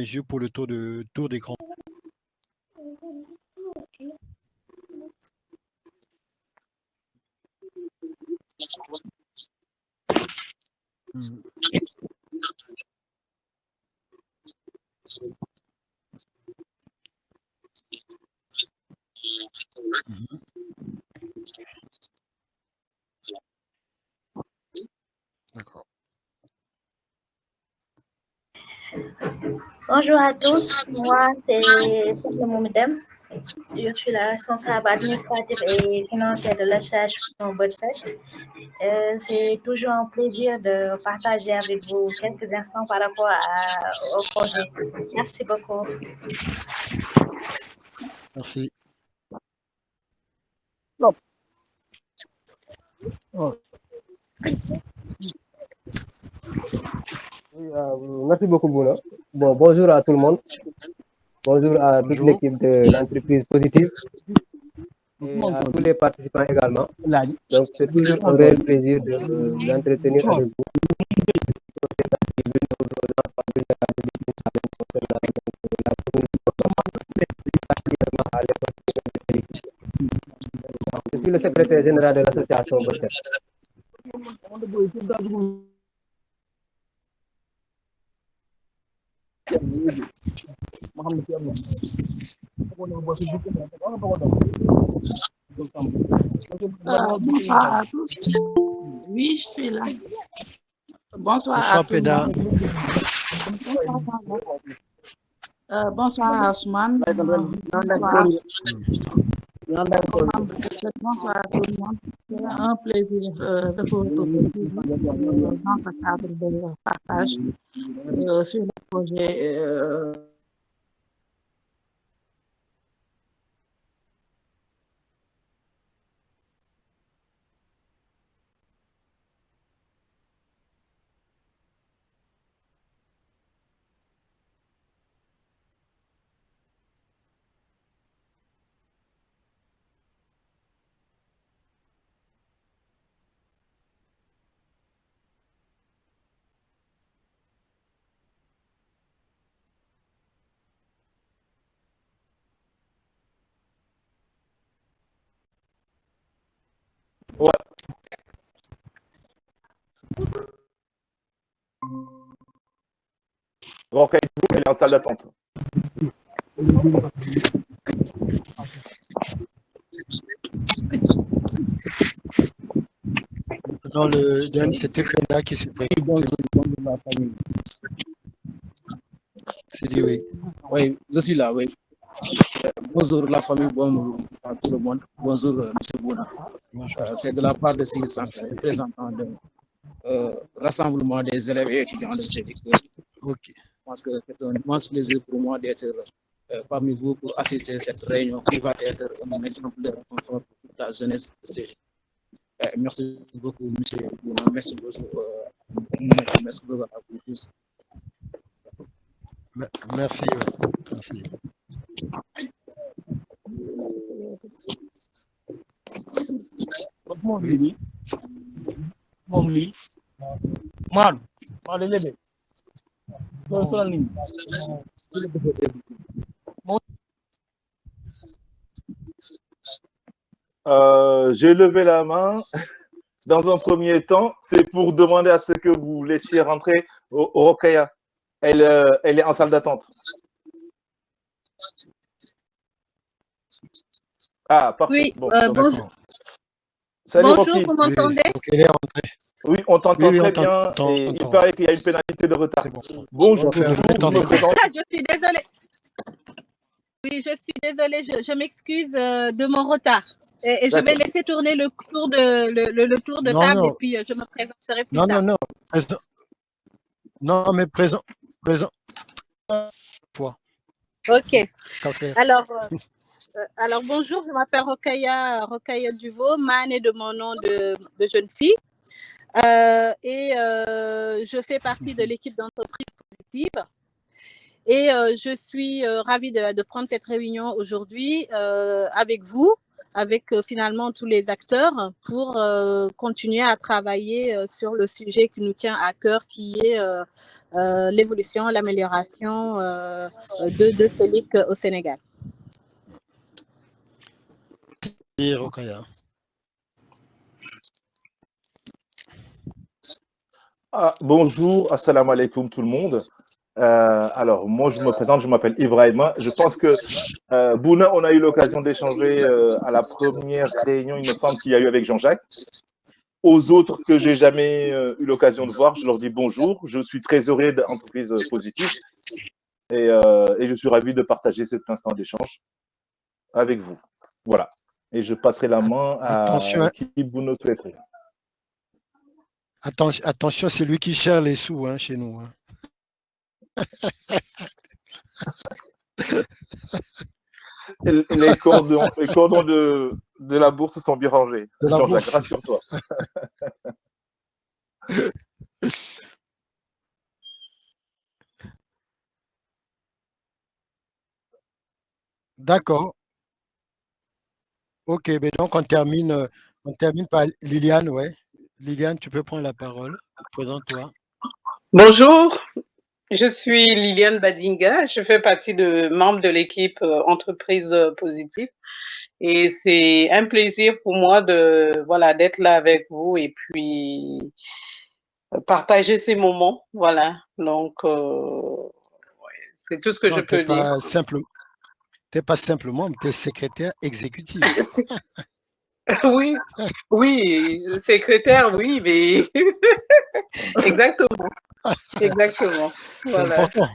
yeux pour le tour d'écran. D'accord. Bonjour à tous, moi c'est Sophie Moumedem. Je suis la responsable administrative et financière de l'association Budset. C'est toujours un plaisir de partager avec vous quelques instants par rapport au projet. Merci beaucoup. Merci. Non. Oh. Oui, merci beaucoup, Bouna. Bon, bonjour à tout le monde. Bonjour à toute l'équipe de l'entreprise positive et à tous les participants également. Donc, c'est toujours un réel plaisir de vous entretenir avec vous. Je suis le secrétaire général de l'association Budset. Bonsoir à tous. Oui, je suis là. Bonsoir à tout le monde. Bonsoir à Ousmane. Bonsoir à tout le monde. C'est un plaisir de vous retrouver dans ce cadre de partage sur le projet. Ouais. Rocaille, elle est en salle d'attente. Non, le dernier, c'était Fenda qui s'est présenté. C'est dit oui. Oui, je suis là, oui. Bonjour la famille, bonjour à tout le monde. Bonjour, M. Bouna. C'est de la part de CISAN, représentant de rassemblement des élèves et étudiants de CEDIC. Ok. Je pense que c'est un immense plaisir pour moi d'être parmi vous pour assister à cette réunion qui va être un exemple de réconfort pour toute la jeunesse de CEDIC. Merci beaucoup, M. Bouna. Merci beaucoup. Merci beaucoup à vous tous. Merci. Merci. Oui. J'ai levé la main. Dans un premier temps, c'est pour demander à ce que vous laissiez rentrer Rokhaya. Elle est en salle d'attente. Ah, parfait. Oui, bon, bonjour. Salut, Bonjour, Rocky. vous m'entendez? Oui, elle est rentrée. Oui, on t'entend Oui, très bien. Et il paraît qu'il y a une pénalité de retard. Bonjour, je me présente. Je suis désolée. Oui, je suis désolée. Je m'excuse de mon retard. Et je vais laisser tourner le tour de table et puis je me présenterai plus tard. Non, mais présent. Ok. Alors, bonjour, je m'appelle Rokhaya Duveau, Man est de mon nom de jeune fille. Je fais partie de l'équipe d'entreprise positive. Et je suis ravie de prendre cette réunion aujourd'hui avec vous avec finalement tous les acteurs pour continuer à travailler sur le sujet qui nous tient à cœur, qui est l'évolution, l'amélioration de CELIC au Sénégal. Et Rokhaya. Bonjour, assalamu alaikum tout le monde. Alors, moi, je me présente, je m'appelle Ibrahima. Je pense que Bouna, on a eu l'occasion d'échanger à la première réunion, il me semble qu'il y a eu avec Jean-Jacques. Aux autres que j'ai jamais eu l'occasion de voir, je leur dis bonjour. Je suis trésorier d'entreprise positive et je suis ravi de partager cet instant d'échange avec vous. Voilà. Et je passerai la main à qui Bouna souhaiterait. Attention, c'est lui qui gère les sous hein, chez nous. Hein. Les cordons de la bourse sont bien rangés. Jean-Jacques, rassure-toi. D'accord. Ok, mais donc on termine par Liliane, ouais. Liliane, tu peux prendre la parole. Présente-toi. Bonjour, je suis Liliane Badinga. Je fais partie de membres de l'équipe Entreprise Positive. Et c'est un plaisir pour moi d'être là avec vous et puis partager ces moments. Voilà. Donc, c'est tout ce que je peux dire. Tu n'es pas simplement, tu es secrétaire exécutive. Oui, oui, secrétaire, oui, mais exactement. Exactement. C'est Voilà. important.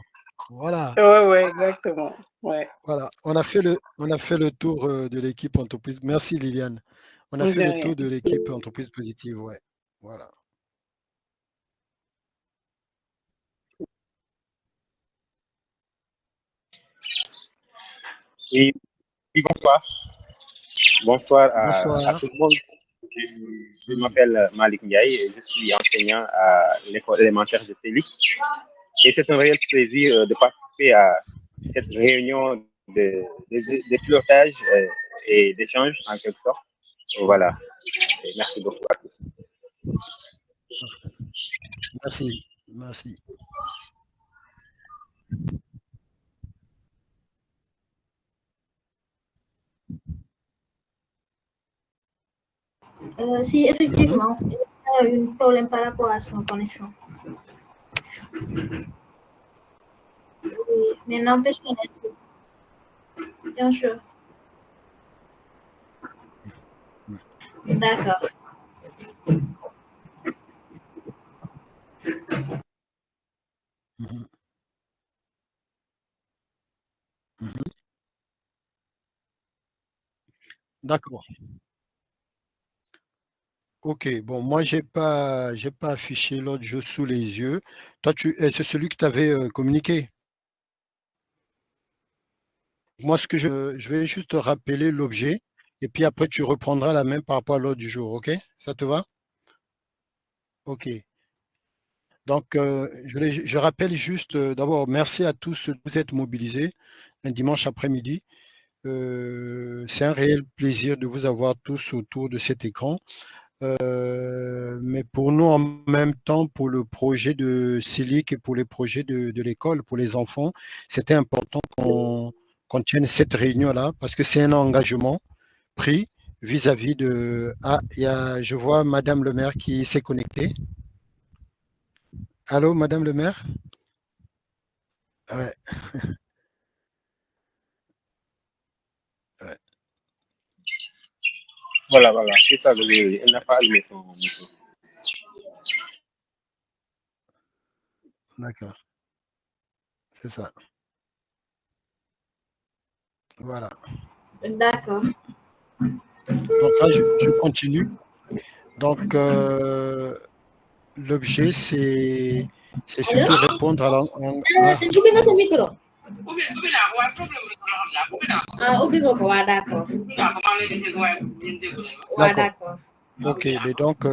Voilà. Oui, exactement. Ouais. Voilà. On a fait le tour de l'équipe Entreprise. Merci Liliane. On a fait le tour de l'équipe Entreprise Positive. Ouais. Voilà. Oui, bonsoir. Bonsoir à tout le monde. Je m'appelle Malik Ndiaye et je suis enseignant à l'école élémentaire de CELIC. Et c'est un réel plaisir de participer à cette réunion de pilotage et d'échange en quelque sorte. Voilà. Et merci beaucoup à tous. Merci. Merci. Si, effectivement, il y a eu un problème par rapport à son connexion. Oui, mais n'empêche qu'il est. Bien sûr. D'accord. D'accord. Ok, bon, moi, j'ai pas affiché l'autre jeu sous les yeux. Toi, c'est celui que tu avais communiqué. Moi, je vais juste te rappeler l'objet et puis après, tu reprendras la même par rapport à l'ordre du jour, ok? Ça te va? Ok. Donc, je rappelle juste, d'abord, merci à tous de vous être mobilisés un dimanche après-midi. C'est un réel plaisir de vous avoir tous autour de cet écran. Mais pour nous, en même temps, pour le projet de CELIC et pour les projets de l'école, pour les enfants, c'était important qu'on tienne cette réunion-là parce que c'est un engagement pris vis-à-vis de... Ah, je vois Madame le maire qui s'est connectée. Allô, Madame le maire? Ouais. Ouais. Voilà, c'est ça, elle n'a pas allumé son micro. D'accord. C'est ça. Voilà. D'accord. Donc là, je continue. Donc, l'objet, c'est surtout répondre à d'accord. D'accord. Ok, mais donc,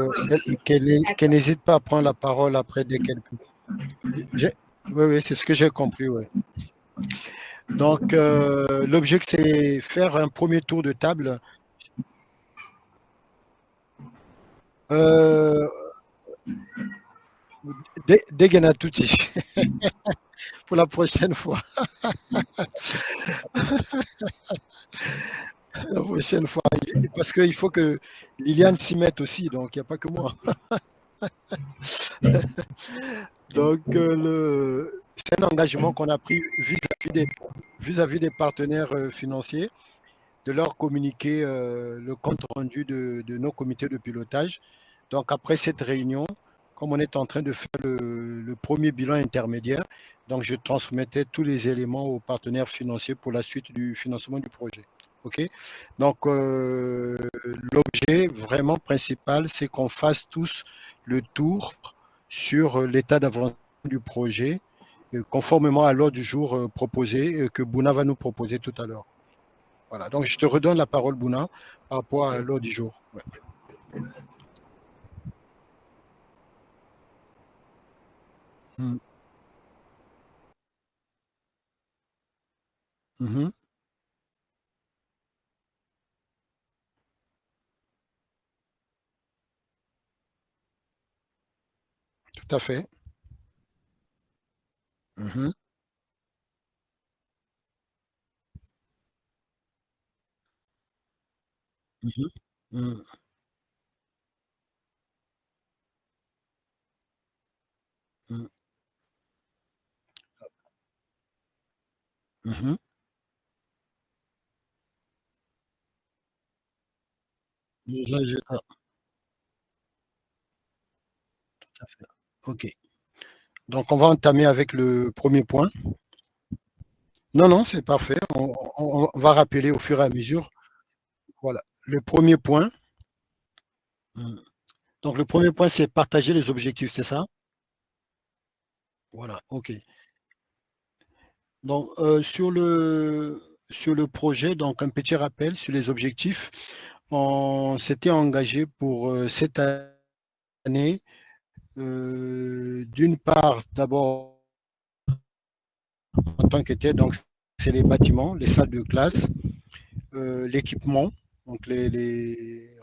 qu'elle n'hésite pas à prendre la parole après dès qu'elle peut. Oui, c'est ce que j'ai compris, oui. Donc, l'objet, c'est faire un premier tour de table Dégana tuuti pour la prochaine fois. La prochaine fois, parce qu'il faut que Liliane s'y mette aussi, donc il n'y a pas que moi. Donc, c'est un engagement qu'on a pris vis-à-vis des partenaires financiers, de leur communiquer le compte rendu de nos comités de pilotage. Donc, après cette réunion, comme on est en train de faire le premier bilan intermédiaire, donc je transmettais tous les éléments aux partenaires financiers pour la suite du financement du projet. OK? Donc, l'objet vraiment principal, c'est qu'on fasse tous le tour sur l'état d'avancement du projet, conformément à l'ordre du jour proposé, que Bouna va nous proposer tout à l'heure. Voilà, donc je te redonne la parole, Bouna, par rapport à l'ordre du jour. Ouais. Mm-hmm. Tout à fait. Mm-hmm. Mm-hmm. Mm-hmm. Mm-hmm. Tout à fait. OK. Donc, on va entamer avec le premier point. Non, non, c'est parfait. On va rappeler au fur et à mesure. Voilà. Le premier point. Donc, le premier point, c'est partager les objectifs, c'est ça? Voilà, OK. Donc, sur le projet, donc un petit rappel sur les objectifs. On s'était engagé pour cette année, d'une part, d'abord, en tant que tel, donc c'est les bâtiments, les salles de classe, l'équipement, donc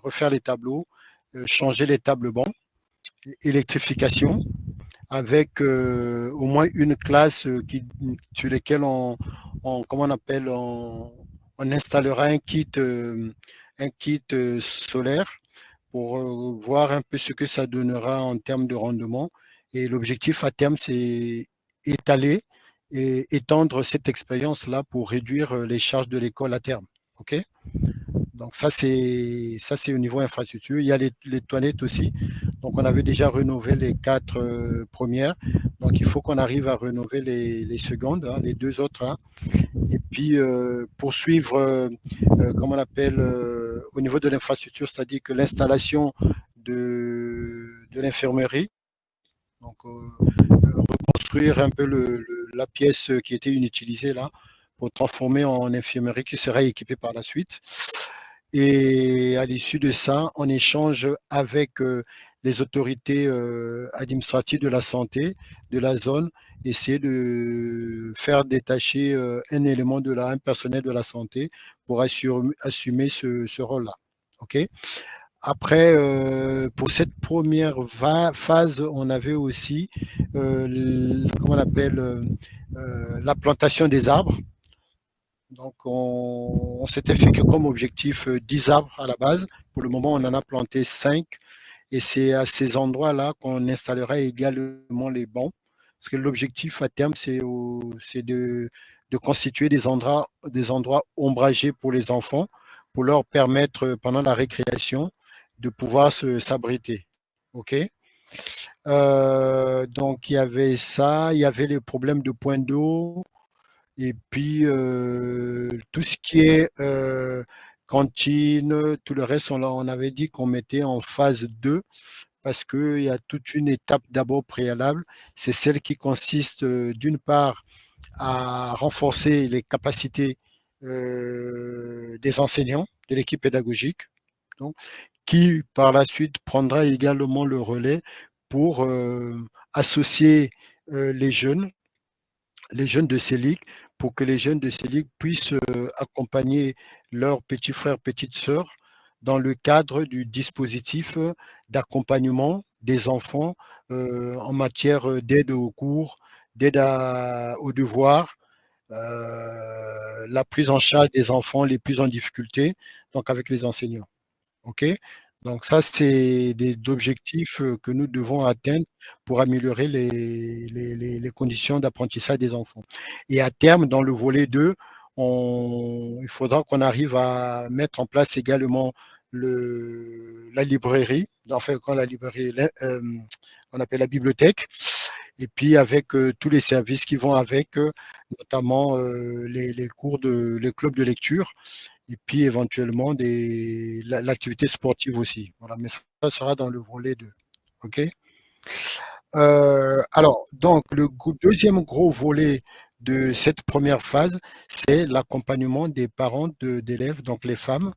refaire les tableaux, changer les tables bancs, électrification, avec au moins une classe sur laquelle comment on appelle, on installera un kit solaire pour voir un peu ce que ça donnera en termes de rendement. Et l'objectif à terme, c'est étaler et étendre cette expérience-là pour réduire les charges de l'école à terme. OK? Donc ça, c'est au niveau infrastructure. Il y a les toilettes aussi. Donc on avait déjà rénové les 4 premières. Donc il faut qu'on arrive à rénover les secondes, hein, les 2 autres. Hein. Et puis poursuivre, comment on appelle, au niveau de l'infrastructure, c'est-à-dire que l'installation de l'infirmerie. Donc reconstruire un peu la pièce qui était inutilisée là pour transformer en infirmerie qui sera équipée par la suite. Et à l'issue de ça, on échange avec les autorités administratives de la santé de la zone, essayer de faire détacher un personnel de la santé pour assumer ce rôle-là. OK? Après, pour cette première phase, on avait aussi, comment on appelle, la plantation des arbres. Donc, on s'était fixé comme objectif 10 arbres à la base. Pour le moment, on en a planté 5. Et c'est à ces endroits-là qu'on installera également les bancs. Parce que l'objectif à terme, c'est de constituer des endroits ombragés pour les enfants, pour leur permettre, pendant la récréation, de pouvoir s'abriter. OK? Donc, il y avait ça. Il y avait les problèmes de points d'eau. Et puis, tout ce qui est cantine, tout le reste, on avait dit qu'on mettait en phase 2 parce qu'il y a toute une étape d'abord préalable. C'est celle qui consiste, d'une part, à renforcer les capacités des enseignants, de l'équipe pédagogique, donc, qui, par la suite, prendra également le relais pour associer les jeunes de CELIC pour que les jeunes de CELIC puissent accompagner leurs petits frères, petites sœurs dans le cadre du dispositif d'accompagnement des enfants en matière d'aide aux cours, d'aide aux devoirs, la prise en charge des enfants les plus en difficulté, donc avec les enseignants. OK? Donc ça, c'est des objectifs que nous devons atteindre pour améliorer les conditions d'apprentissage des enfants. Et à terme, dans le volet 2, il faudra qu'on arrive à mettre en place également la librairie, enfin, quand la librairie, on appelle la bibliothèque, et puis avec tous les services qui vont avec, notamment les clubs de lecture, et puis éventuellement l'activité sportive aussi. Voilà, mais ça sera dans le volet 2. OK? Alors, donc, le deuxième gros volet de cette première phase, c'est l'accompagnement des parents d'élèves, donc les femmes,